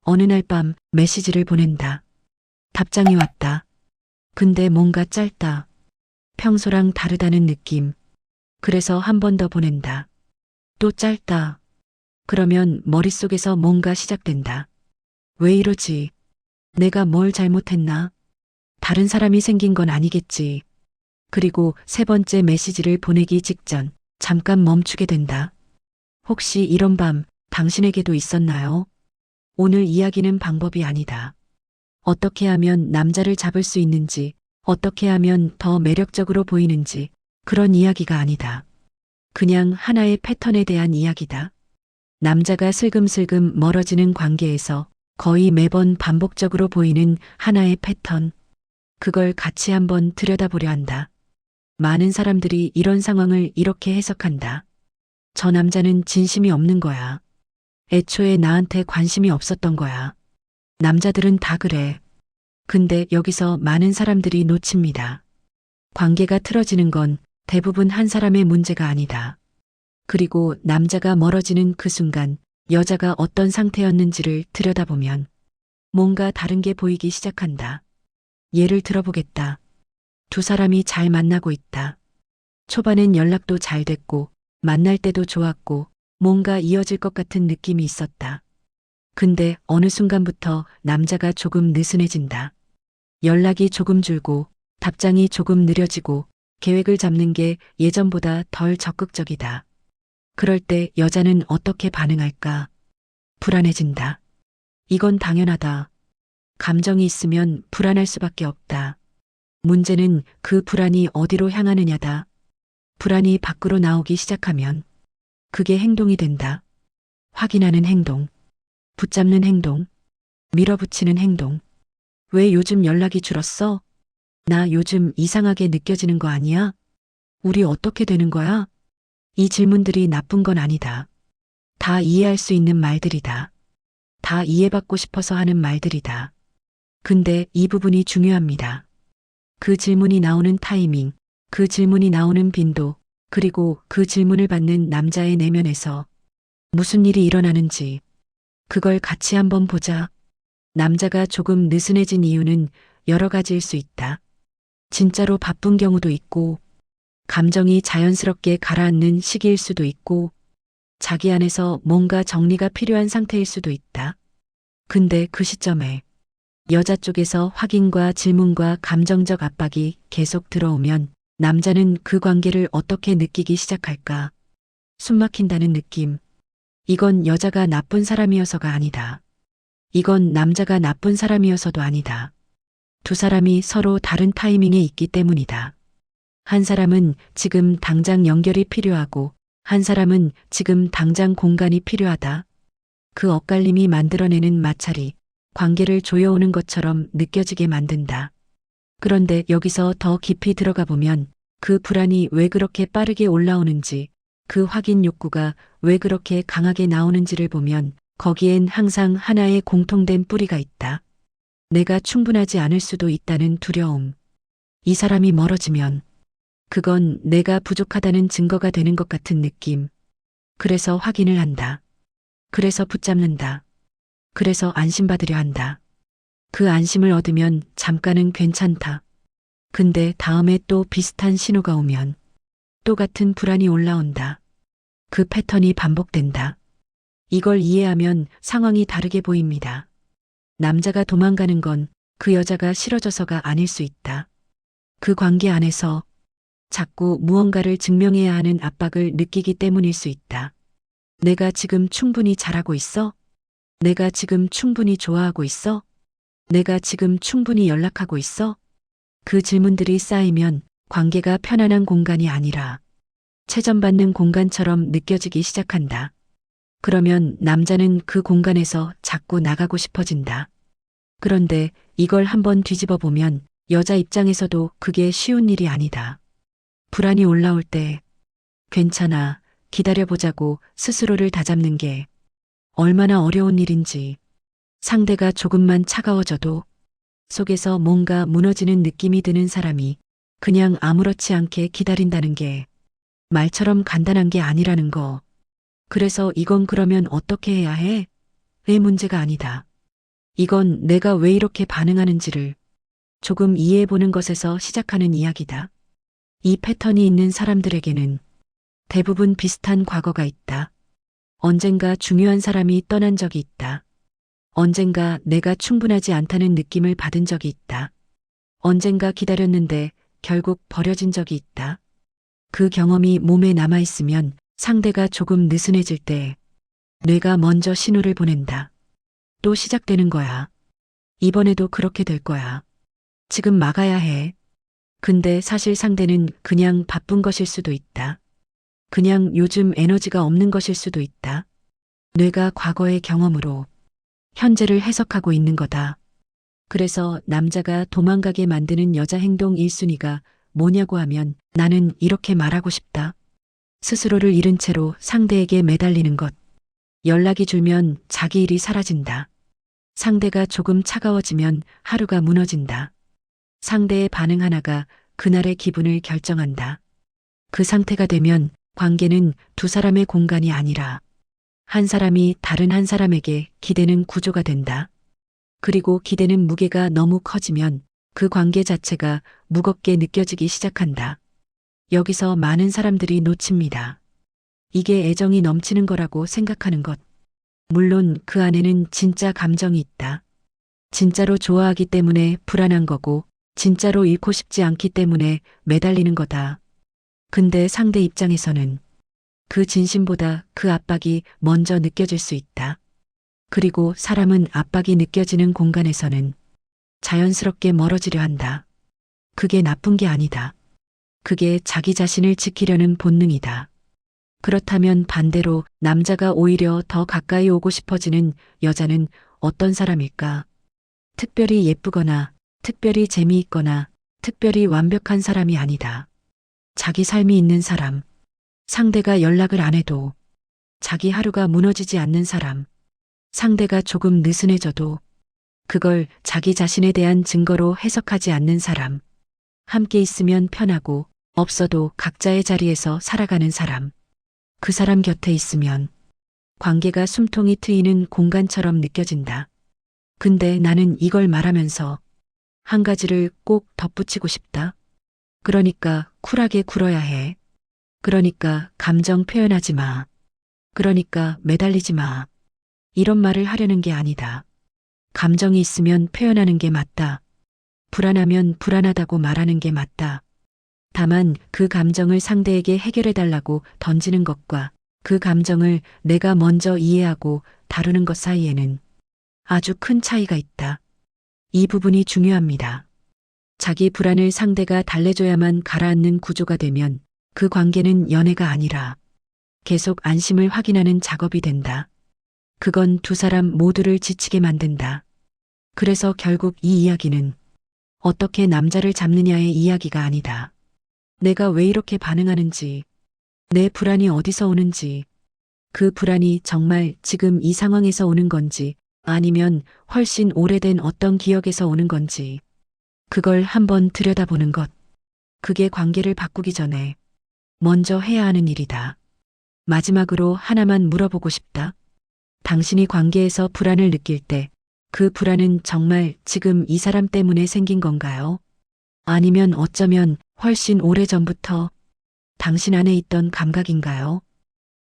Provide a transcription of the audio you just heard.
어느 날 밤 메시지를 보낸다. 답장이 왔다. 근데 뭔가 짧다. 평소랑 다르다는 느낌. 그래서 한 번 더 보낸다. 또 짧다. 그러면 머릿속에서 뭔가 시작된다. 왜 이러지? 내가 뭘 잘못했나? 다른 사람이 생긴 건 아니겠지. 그리고 세 번째 메시지를 보내기 직전 잠깐 멈추게 된다. 혹시 이런 밤 당신에게도 있었나요? 오늘 이야기는 방법이 아니다. 어떻게 하면 남자를 잡을 수 있는지, 어떻게 하면 더 매력적으로 보이는지 그런 이야기가 아니다. 그냥 하나의 패턴에 대한 이야기다. 남자가 슬금슬금 멀어지는 관계에서 거의 매번 반복적으로 보이는 하나의 패턴. 그걸 같이 한번 들여다보려 한다. 많은 사람들이 이런 상황을 이렇게 해석한다. 저 남자는 진심이 없는 거야. 애초에 나한테 관심이 없었던 거야. 남자들은 다 그래. 근데 여기서 많은 사람들이 놓칩니다. 관계가 틀어지는 건 대부분 한 사람의 문제가 아니다. 그리고 남자가 멀어지는 그 순간 여자가 어떤 상태였는지를 들여다보면 뭔가 다른 게 보이기 시작한다. 예를 들어보겠다. 두 사람이 잘 만나고 있다. 초반엔 연락도 잘 됐고 만날 때도 좋았고 뭔가 이어질 것 같은 느낌이 있었다. 근데 어느 순간부터 남자가 조금 느슨해진다. 연락이 조금 줄고 답장이 조금 느려지고 계획을 잡는 게 예전보다 덜 적극적이다. 그럴 때 여자는 어떻게 반응할까? 불안해진다. 이건 당연하다. 감정이 있으면 불안할 수밖에 없다. 문제는 그 불안이 어디로 향하느냐다. 불안이 밖으로 나오기 시작하면 그게 행동이 된다. 확인하는 행동, 붙잡는 행동, 밀어붙이는 행동. 왜 요즘 연락이 줄었어? 나 요즘 이상하게 느껴지는 거 아니야? 우리 어떻게 되는 거야? 이 질문들이 나쁜 건 아니다. 다 이해할 수 있는 말들이다. 다 이해받고 싶어서 하는 말들이다. 근데 이 부분이 중요합니다. 그 질문이 나오는 타이밍, 그 질문이 나오는 빈도, 그리고 그 질문을 받는 남자의 내면에서 무슨 일이 일어나는지 그걸 같이 한번 보자. 남자가 조금 느슨해진 이유는 여러 가지일 수 있다. 진짜로 바쁜 경우도 있고, 감정이 자연스럽게 가라앉는 시기일 수도 있고, 자기 안에서 뭔가 정리가 필요한 상태일 수도 있다. 근데 그 시점에 여자 쪽에서 확인과 질문과 감정적 압박이 계속 들어오면 남자는 그 관계를 어떻게 느끼기 시작할까? 숨 막힌다는 느낌. 이건 여자가 나쁜 사람이어서가 아니다. 이건 남자가 나쁜 사람이어서도 아니다. 두 사람이 서로 다른 타이밍에 있기 때문이다. 한 사람은 지금 당장 연결이 필요하고 한 사람은 지금 당장 공간이 필요하다. 그 엇갈림이 만들어내는 마찰이 관계를 조여오는 것처럼 느껴지게 만든다. 그런데 여기서 더 깊이 들어가 보면 그 불안이 왜 그렇게 빠르게 올라오는지, 그 확인 욕구가 왜 그렇게 강하게 나오는지를 보면 거기엔 항상 하나의 공통된 뿌리가 있다. 내가 충분하지 않을 수도 있다는 두려움. 이 사람이 멀어지면 그건 내가 부족하다는 증거가 되는 것 같은 느낌. 그래서 확인을 한다. 그래서 붙잡는다. 그래서 안심받으려 한다. 그 안심을 얻으면 잠깐은 괜찮다. 근데 다음에 또 비슷한 신호가 오면 또 같은 불안이 올라온다. 그 패턴이 반복된다. 이걸 이해하면 상황이 다르게 보입니다. 남자가 도망가는 건 그 여자가 싫어져서가 아닐 수 있다. 그 관계 안에서 자꾸 무언가를 증명해야 하는 압박을 느끼기 때문일 수 있다. 내가 지금 충분히 잘하고 있어? 내가 지금 충분히 좋아하고 있어? 내가 지금 충분히 연락하고 있어? 그 질문들이 쌓이면 관계가 편안한 공간이 아니라 체전받는 공간처럼 느껴지기 시작한다. 그러면 남자는 그 공간에서 자꾸 나가고 싶어진다. 그런데 이걸 한번 뒤집어 보면 여자 입장에서도 그게 쉬운 일이 아니다. 불안이 올라올 때 괜찮아, 기다려보자고 스스로를 다잡는 게 얼마나 어려운 일인지, 상대가 조금만 차가워져도 속에서 뭔가 무너지는 느낌이 드는 사람이 그냥 아무렇지 않게 기다린다는 게 말처럼 간단한 게 아니라는 거. 그래서 이건 그러면 어떻게 해야 해? 의 문제가 아니다. 이건 내가 왜 이렇게 반응하는지를 조금 이해해보는 것에서 시작하는 이야기다. 이 패턴이 있는 사람들에게는 대부분 비슷한 과거가 있다. 언젠가 중요한 사람이 떠난 적이 있다. 언젠가 내가 충분하지 않다는 느낌을 받은 적이 있다. 언젠가 기다렸는데 결국 버려진 적이 있다. 그 경험이 몸에 남아있으면 상대가 조금 느슨해질 때 뇌가 먼저 신호를 보낸다. 또 시작되는 거야. 이번에도 그렇게 될 거야. 지금 막아야 해. 근데 사실 상대는 그냥 바쁜 것일 수도 있다. 그냥 요즘 에너지가 없는 것일 수도 있다. 뇌가 과거의 경험으로 현재를 해석하고 있는 거다. 그래서 남자가 도망가게 만드는 여자 행동 1순위가 뭐냐고 하면 나는 이렇게 말하고 싶다. 스스로를 잃은 채로 상대에게 매달리는 것. 연락이 줄면 자기 일이 사라진다. 상대가 조금 차가워지면 하루가 무너진다. 상대의 반응 하나가 그날의 기분을 결정한다. 그 상태가 되면 관계는 두 사람의 공간이 아니라 한 사람이 다른 한 사람에게 기대는 구조가 된다. 그리고 기대는 무게가 너무 커지면 그 관계 자체가 무겁게 느껴지기 시작한다. 여기서 많은 사람들이 놓칩니다. 이게 애정이 넘치는 거라고 생각하는 것. 물론 그 안에는 진짜 감정이 있다. 진짜로 좋아하기 때문에 불안한 거고, 진짜로 잃고 싶지 않기 때문에 매달리는 거다. 근데 상대 입장에서는 그 진심보다 그 압박이 먼저 느껴질 수 있다. 그리고 사람은 압박이 느껴지는 공간에서는 자연스럽게 멀어지려 한다. 그게 나쁜 게 아니다. 그게 자기 자신을 지키려는 본능이다. 그렇다면 반대로 남자가 오히려 더 가까이 오고 싶어지는 여자는 어떤 사람일까? 특별히 예쁘거나, 특별히 재미있거나, 특별히 완벽한 사람이 아니다. 자기 삶이 있는 사람, 상대가 연락을 안 해도 자기 하루가 무너지지 않는 사람, 상대가 조금 느슨해져도 그걸 자기 자신에 대한 증거로 해석하지 않는 사람, 함께 있으면 편하고 없어도 각자의 자리에서 살아가는 사람, 그 사람 곁에 있으면 관계가 숨통이 트이는 공간처럼 느껴진다. 근데 나는 이걸 말하면서 한 가지를 꼭 덧붙이고 싶다. 그러니까 쿨하게 굴어야 해. 그러니까 감정 표현하지 마. 그러니까 매달리지 마. 이런 말을 하려는 게 아니다. 감정이 있으면 표현하는 게 맞다. 불안하면 불안하다고 말하는 게 맞다. 다만 그 감정을 상대에게 해결해달라고 던지는 것과 그 감정을 내가 먼저 이해하고 다루는 것 사이에는 아주 큰 차이가 있다. 이 부분이 중요합니다. 자기 불안을 상대가 달래줘야만 가라앉는 구조가 되면 그 관계는 연애가 아니라 계속 안심을 확인하는 작업이 된다. 그건 두 사람 모두를 지치게 만든다. 그래서 결국 이 이야기는 어떻게 남자를 잡느냐의 이야기가 아니다. 내가 왜 이렇게 반응하는지, 내 불안이 어디서 오는지, 그 불안이 정말 지금 이 상황에서 오는 건지 아니면 훨씬 오래된 어떤 기억에서 오는 건지, 그걸 한번 들여다보는 것. 그게 관계를 바꾸기 전에 먼저 해야 하는 일이다. 마지막으로 하나만 물어보고 싶다. 당신이 관계에서 불안을 느낄 때 그 불안은 정말 지금 이 사람 때문에 생긴 건가요? 아니면 어쩌면 훨씬 오래전부터 당신 안에 있던 감각인가요?